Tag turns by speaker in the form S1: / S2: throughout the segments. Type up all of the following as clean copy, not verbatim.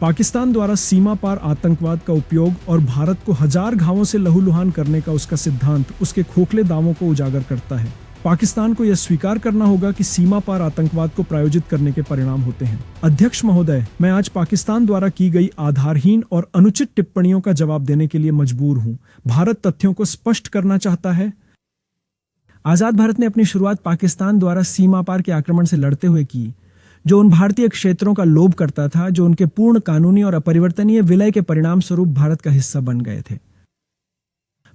S1: पाकिस्तान द्वारा सीमा पार आतंकवाद का उपयोग और भारत को हजार घावों से लहूलुहान करने का उसका सिद्धांत उसके खोखले दावों को उजागर करता है। पाकिस्तान को यह स्वीकार करना होगा कि सीमा पार आतंकवाद को प्रायोजित करने के परिणाम होते हैं। अध्यक्ष महोदय, मैं आज पाकिस्तान द्वारा की गई आधारहीन और अनुचित टिप्पणियों का जवाब देने के लिए मजबूर हूं। भारत तथ्यों को स्पष्ट करना चाहता है। आजाद भारत ने अपनी शुरुआत पाकिस्तान द्वारा सीमा पार के आक्रमण से लड़ते हुए की, जो उन भारतीय क्षेत्रों का लोभ करता था जो उनके पूर्ण कानूनी और अपरिवर्तनीय विलय के परिणाम स्वरूप भारत का हिस्सा बन गए थे।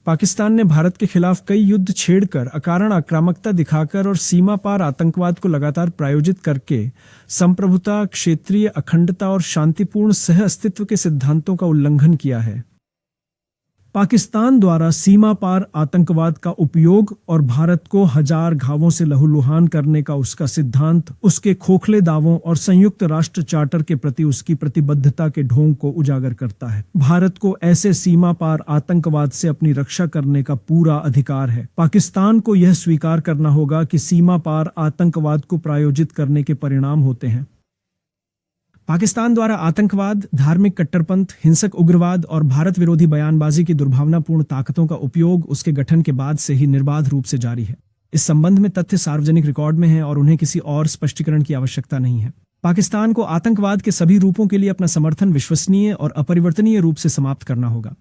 S1: पाकिस्तान ने भारत के खिलाफ कई युद्ध छेड़कर, अकारण आक्रामकता दिखाकर और सीमा पार आतंकवाद को लगातार प्रायोजित करके संप्रभुता, क्षेत्रीय अखंडता और शांतिपूर्ण सह अस्तित्व के सिद्धांतों का उल्लंघन किया है। पाकिस्तान द्वारा सीमा पार आतंकवाद का उपयोग और भारत को हजार घावों से लहूलुहान करने का उसका सिद्धांत उसके खोखले दावों और संयुक्त राष्ट्र चार्टर के प्रति उसकी प्रतिबद्धता के ढोंग को उजागर करता है। भारत को ऐसे सीमा पार आतंकवाद से अपनी रक्षा करने का पूरा अधिकार है। पाकिस्तान को यह स्वीकार करना होगा कि सीमा पार आतंकवाद को प्रायोजित करने के परिणाम होते हैं। पाकिस्तान द्वारा आतंकवाद, धार्मिक कट्टरपंथ, हिंसक उग्रवाद और भारत विरोधी बयानबाजी की दुर्भावनापूर्ण ताकतों का उपयोग उसके गठन के बाद से ही निर्बाध रूप से जारी है। इस संबंध में तथ्य सार्वजनिक रिकॉर्ड में हैं और उन्हें किसी और स्पष्टीकरण की आवश्यकता नहीं है। पाकिस्तान को आतंकवाद के सभी रूपों के लिए अपना समर्थन विश्वसनीय और अपरिवर्तनीय रूप से समाप्त करना होगा।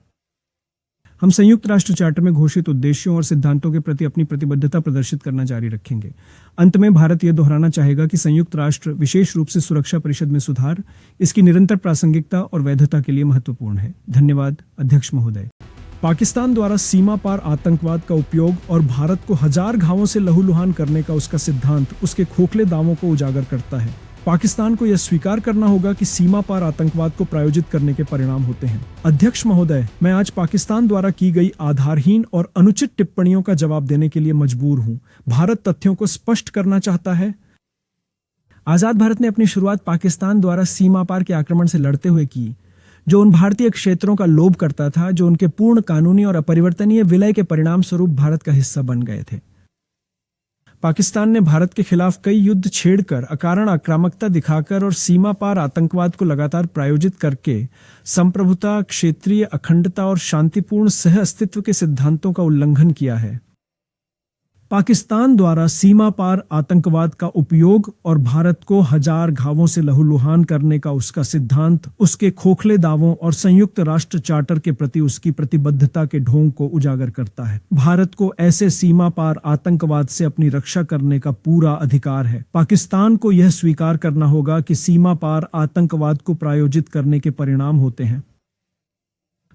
S1: हम संयुक्त राष्ट्र चार्टर में घोषित उद्देश्यों और सिद्धांतों के प्रति अपनी प्रतिबद्धता प्रदर्शित करना जारी रखेंगे। अंत में भारत यह दोहराना चाहेगा कि संयुक्त राष्ट्र विशेष रूप से सुरक्षा परिषद में सुधार इसकी निरंतर प्रासंगिकता और वैधता के लिए महत्वपूर्ण है। धन्यवाद, अध्यक्ष महोदय। पाकिस्तान द्वारा सीमा पार आतंकवाद का उपयोग और भारत को हजार घावों से लहूलुहान करने का उसका सिद्धांत उसके खोखले दावों को उजागर करता है। पाकिस्तान को यह स्वीकार करना होगा कि सीमा पार आतंकवाद को प्रायोजित करने के परिणाम होते हैं। अध्यक्ष महोदय, मैं आज पाकिस्तान द्वारा की गई आधारहीन और अनुचित टिप्पणियों का जवाब देने के लिए मजबूर हूं। भारत तथ्यों को स्पष्ट करना चाहता है। आजाद भारत ने अपनी शुरुआत पाकिस्तान द्वारा सीमा पार के आक्रमण से लड़ते हुए की, जो उन भारतीय क्षेत्रों का लोभ करता था जो उनके पूर्ण कानूनी और अपरिवर्तनीय विलय के परिणाम स्वरूप भारत का हिस्सा बन गए थे। पाकिस्तान ने भारत के खिलाफ कई युद्ध छेड़कर, अकारण आक्रामकता दिखाकर और सीमा पार आतंकवाद को लगातार प्रायोजित करके संप्रभुता, क्षेत्रीय अखंडता और शांतिपूर्ण सह अस्तित्व के सिद्धांतों का उल्लंघन किया है। पाकिस्तान द्वारा सीमा पार आतंकवाद का उपयोग और भारत को हजार घावों से लहूलुहान करने का उसका सिद्धांत उसके खोखले दावों और संयुक्त राष्ट्र चार्टर के प्रति उसकी प्रतिबद्धता के ढोंग को उजागर करता है। भारत को ऐसे सीमा पार आतंकवाद से अपनी रक्षा करने का पूरा अधिकार है। पाकिस्तान को यह स्वीकार करना होगा कि सीमा पार आतंकवाद को प्रायोजित करने के परिणाम होते हैं।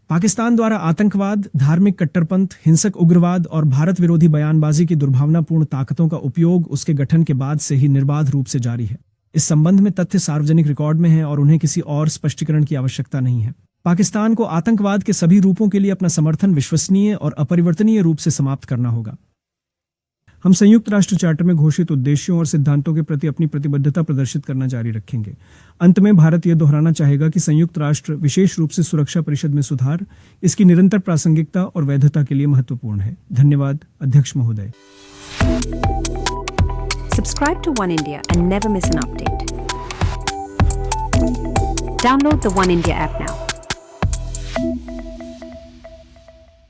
S1: पाकिस्तान द्वारा आतंकवाद, धार्मिक कट्टरपंथ, हिंसक उग्रवाद और भारत विरोधी बयानबाजी की दुर्भावनापूर्ण ताकतों का उपयोग उसके गठन के बाद से ही निर्बाध रूप से जारी है। इस संबंध में तथ्य सार्वजनिक रिकॉर्ड में हैं और उन्हें किसी और स्पष्टीकरण की आवश्यकता नहीं है। पाकिस्तान को आतंकवाद के सभी रूपों के लिए अपना समर्थन विश्वसनीय और अपरिवर्तनीय रूप से समाप्त करना होगा। हम संयुक्त राष्ट्र चार्टर में घोषित उद्देश्यों और सिद्धांतों के प्रति अपनी प्रतिबद्धता प्रदर्शित करना जारी रखेंगे। अंत में भारत यह दोहराना चाहेगा कि संयुक्त राष्ट्र विशेष रूप से सुरक्षा परिषद में सुधार इसकी निरंतर प्रासंगिकता और वैधता के लिए महत्वपूर्ण है। धन्यवाद, अध्यक्ष महोदय।
S2: Subscribe to One India and never miss an update. Download the One India app now.